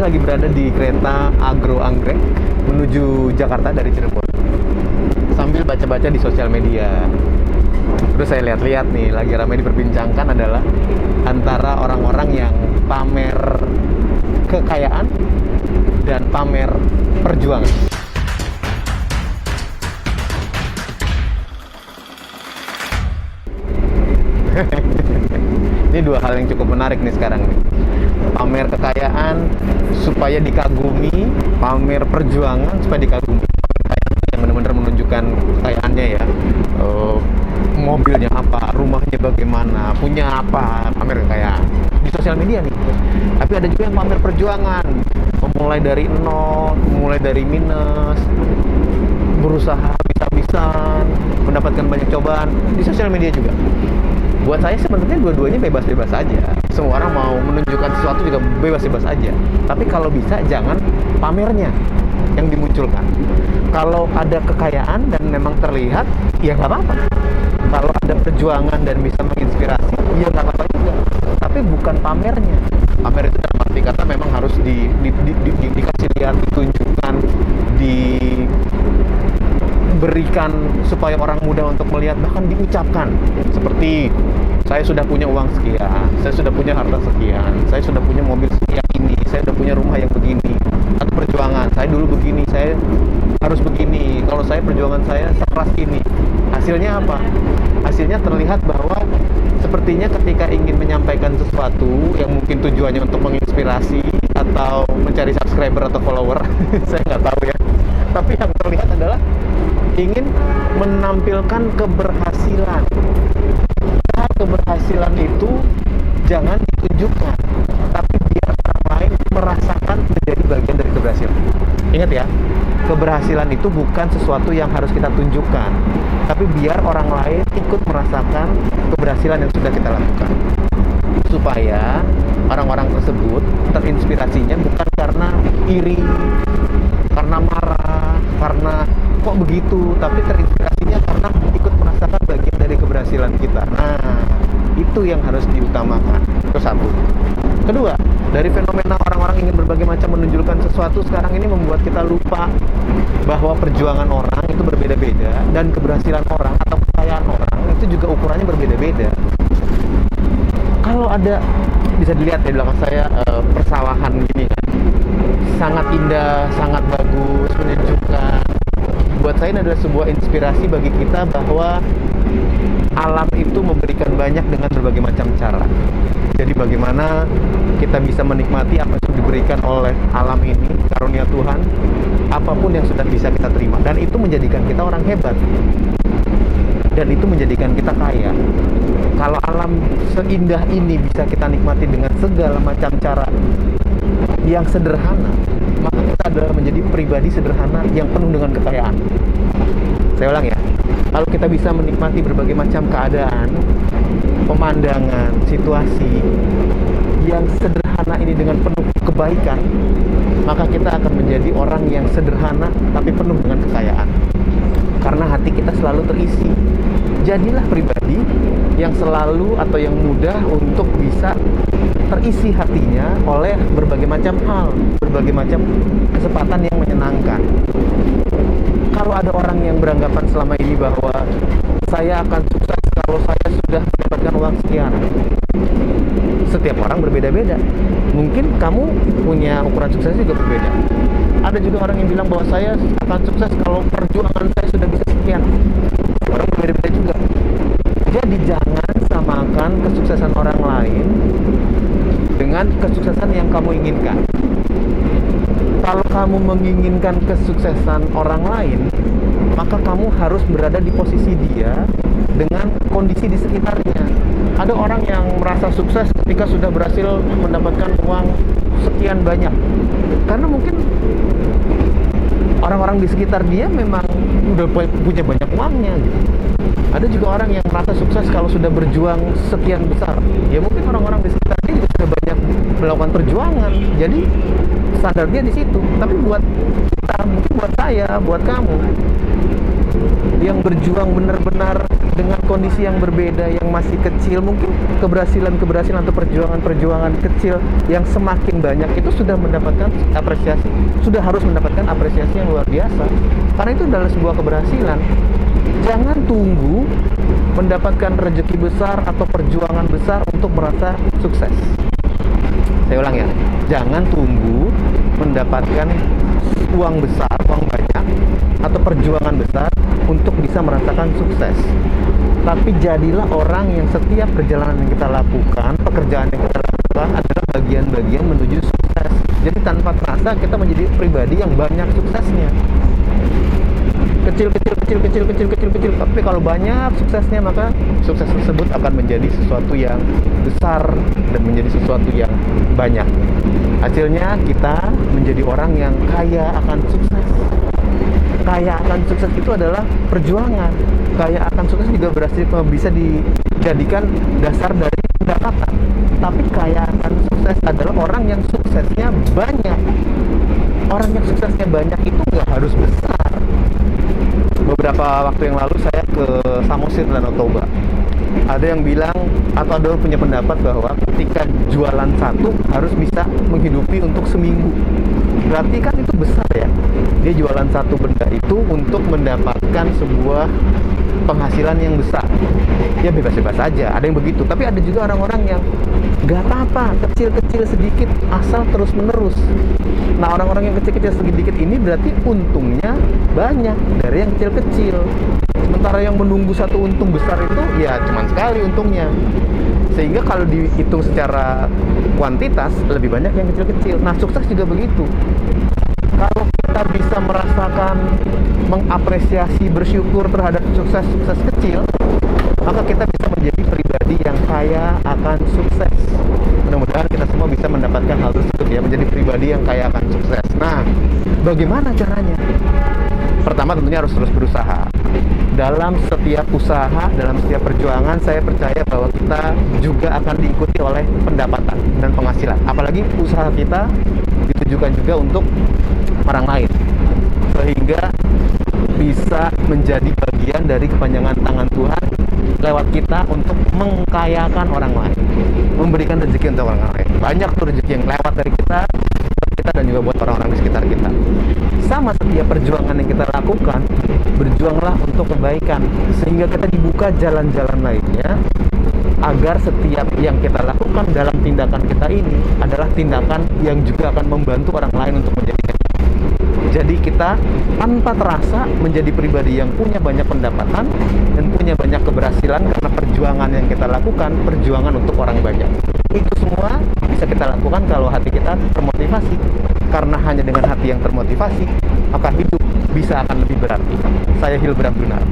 lagi berada di kereta Agro Anggrek menuju Jakarta dari Cirebon. Sambil baca-baca di sosial media. Terus saya lihat-lihat nih, lagi ramai diperbincangkan adalah antara orang-orang yang pamer kekayaan dan pamer perjuangan. Ini dua hal yang cukup menarik nih sekarang nih. Pamer kekayaan supaya dikagumi, pamer perjuangan supaya dikagumi. Kekayaan itu yang benar-benar menunjukkan kekayaannya ya. Mobilnya apa, rumahnya bagaimana, punya apa, pamer kekayaan di sosial media nih. Tapi ada juga yang pamer perjuangan, memulai dari nol, mulai dari minus, berusaha habis-habisan, mendapatkan banyak cobaan di sosial media juga. Buat saya sebenarnya dua-duanya bebas-bebas aja. Semua orang mau menunjukkan sesuatu juga bebas-bebas aja. Tapi kalau bisa jangan pamernya yang dimunculkan. Kalau ada kekayaan dan memang terlihat, ya nggak apa-apa. Kalau ada perjuangan dan bisa menginspirasi, ya nggak apa-apa juga. Tapi bukan pamernya. Pamer itu dalam arti kata memang harus dikasih lihat, ditunjukkan, diberikan supaya orang mudah untuk melihat, bahkan diucapkan. Seperti, saya sudah punya uang sekian, saya sudah punya harta sekian, saya sudah punya mobil sekian ini, saya sudah punya rumah yang begini. Atau perjuangan, saya dulu begini, saya harus begini, kalau saya perjuangan saya sekeras ini. Hasilnya apa? Hasilnya terlihat bahwa sepertinya ketika ingin menyampaikan sesuatu yang mungkin tujuannya untuk menginspirasi atau mencari subscriber atau follower, saya nggak tahu ya. Tapi yang terlihat adalah ingin menampilkan keberhasilan. Nah, keberhasilan itu jangan ditunjukkan, tapi biar orang lain merasakan menjadi bagian dari keberhasilan. Ingat ya, keberhasilan itu bukan sesuatu yang harus kita tunjukkan, tapi biar orang lain ikut merasakan keberhasilan yang sudah kita lakukan. Supaya orang-orang tersebut terinspirasinya bukan karena iri, karena marah, karena kok begitu, tapi terinspirasinya karena ikut merasakan bagian dari keberhasilan kita. Nah, itu yang harus diutamakan. Itu satu. Kedua, dari fenomena orang-orang ingin berbagai macam menunjukkan sesuatu sekarang ini membuat kita lupa bahwa perjuangan orang itu berbeda-beda dan keberhasilan orang atau kekayaan orang itu juga ukurannya berbeda-beda. Kalau ada, bisa dilihat di belakang saya, persawahan gini kan, sangat indah, sangat bagus, menyejukkan. Buat saya ini adalah sebuah inspirasi bagi kita bahwa alam itu memberikan banyak dengan berbagai macam cara. Jadi bagaimana kita bisa menikmati apa yang diberikan oleh alam ini, karunia Tuhan, apapun yang sudah bisa kita terima. Dan itu menjadikan kita orang hebat. Dan itu menjadikan kita kaya. Kalau alam seindah ini bisa kita nikmati dengan segala macam cara yang sederhana, maka kita adalah menjadi pribadi sederhana yang penuh dengan kekayaan. Saya ulang ya, kalau kita bisa menikmati berbagai macam keadaan, pemandangan, situasi yang sederhana ini dengan penuh kebaikan, maka kita akan menjadi orang yang sederhana tapi penuh dengan kekayaan. Karena hati kita selalu terisi. Jadilah pribadi yang selalu atau yang mudah untuk bisa terisi hatinya oleh berbagai macam hal, berbagai macam kesempatan yang menyenangkan. Kalau ada orang yang beranggapan selama ini bahwa saya akan sukses kalau saya sudah mendapatkan uang sekian. Setiap orang berbeda-beda. Mungkin kamu punya ukuran sukses juga berbeda. Ada juga orang yang bilang bahwa saya akan sukses kalau perjuangan saya sudah bisa sekian. Orang berbeda-beda juga. Jadi jangan samakan kesuksesan orang lain dengan kesuksesan yang kamu inginkan. Kalau kamu menginginkan kesuksesan orang lain, maka kamu harus berada di posisi dia dengan kondisi di sekitarnya. Ada orang yang merasa sukses ketika sudah berhasil mendapatkan uang sekian banyak, karena mungkin orang-orang di sekitar dia memang udah punya banyak uangnya gitu. Ada juga orang yang merasa sukses kalau sudah berjuang sekian besar. Ya mungkin orang-orang di sekitar dia juga sudah banyak melakukan perjuangan. Jadi standar dia di situ. Tapi buat kita, mungkin buat saya, buat kamu yang berjuang benar-benar dengan kondisi yang berbeda, yang masih kecil, mungkin keberhasilan-keberhasilan atau perjuangan-perjuangan kecil yang semakin banyak itu sudah mendapatkan apresiasi, sudah harus mendapatkan apresiasi yang luar biasa. Karena itu adalah sebuah keberhasilan. Jangan tunggu mendapatkan rezeki besar atau perjuangan besar untuk merasa sukses. Saya ulang ya, jangan tunggu mendapatkan uang besar, uang banyak, atau perjuangan besar untuk bisa merasakan sukses. Tapi jadilah orang yang setiap perjalanan yang kita lakukan, pekerjaan yang kita lakukan adalah bagian-bagian menuju sukses. Jadi tanpa terasa kita menjadi pribadi yang banyak suksesnya. Kecil, tapi kalau banyak suksesnya, maka sukses tersebut akan menjadi sesuatu yang besar dan menjadi sesuatu yang banyak. Hasilnya kita menjadi orang yang kaya akan sukses. Kaya akan sukses itu adalah perjuangan. Kaya akan sukses juga bisa dijadikan dasar dari pendapatan. Tapi kaya akan sukses adalah orang yang suksesnya banyak. Orang yang suksesnya banyak itu nggak harus besar. Beberapa waktu yang lalu saya ke Samosir dan Toba. Ada yang bilang atau ada yang punya pendapat bahwa ketika jualan satu harus bisa menghidupi untuk seminggu. Berarti kan itu besar ya. Dia jualan satu benda itu untuk mendapatkan sebuah penghasilan yang besar. Ya bebas-bebas aja, ada yang begitu. Tapi ada juga orang-orang yang nggak apa-apa, kecil-kecil sedikit asal terus-menerus. Nah, orang-orang yang kecil-kecil sedikit ini berarti untungnya banyak dari yang kecil-kecil. Sementara yang menunggu satu untung besar itu ya cuman sekali untungnya. Sehingga kalau dihitung secara kuantitas lebih banyak yang kecil-kecil. Nah, sukses juga begitu. Kalau kita bisa merasakan, mengapresiasi, bersyukur terhadap sukses-sukses kecil, maka kita bisa menjadi pribadi yang kaya akan sukses. Mudah-mudahan kita semua bisa mendapatkan hal tersebut ya, menjadi pribadi yang kaya akan sukses. Nah, bagaimana caranya? Pertama tentunya harus terus berusaha. Dalam setiap usaha, dalam setiap perjuangan, saya percaya bahwa kita juga akan diikuti oleh pendapatan dan penghasilan. Apalagi usaha kita ditujukan juga untuk orang lain, sehingga bisa menjadi bagian dari kepanjangan tangan Tuhan lewat kita untuk mengkayakan orang lain, memberikan rezeki untuk orang lain. Banyak tuh rezeki yang lewat dari kita dan juga buat orang-orang di sekitar kita. Sama setiap perjuangan yang kita lakukan, berjuanglah untuk kebaikan, sehingga kita dibuka jalan-jalan lainnya, agar setiap yang kita lakukan dalam tindakan kita ini adalah tindakan yang juga akan membantu orang lain untuk menjadi. Jadi kita tanpa terasa menjadi pribadi yang punya banyak pendapatan dan punya banyak keberhasilan karena perjuangan yang kita lakukan, perjuangan untuk orang banyak. Itu semua bisa kita lakukan kalau hati kita termotivasi. Karena hanya dengan hati yang termotivasi, maka hidup bisa akan lebih berarti. Saya Hilbert Abdunar.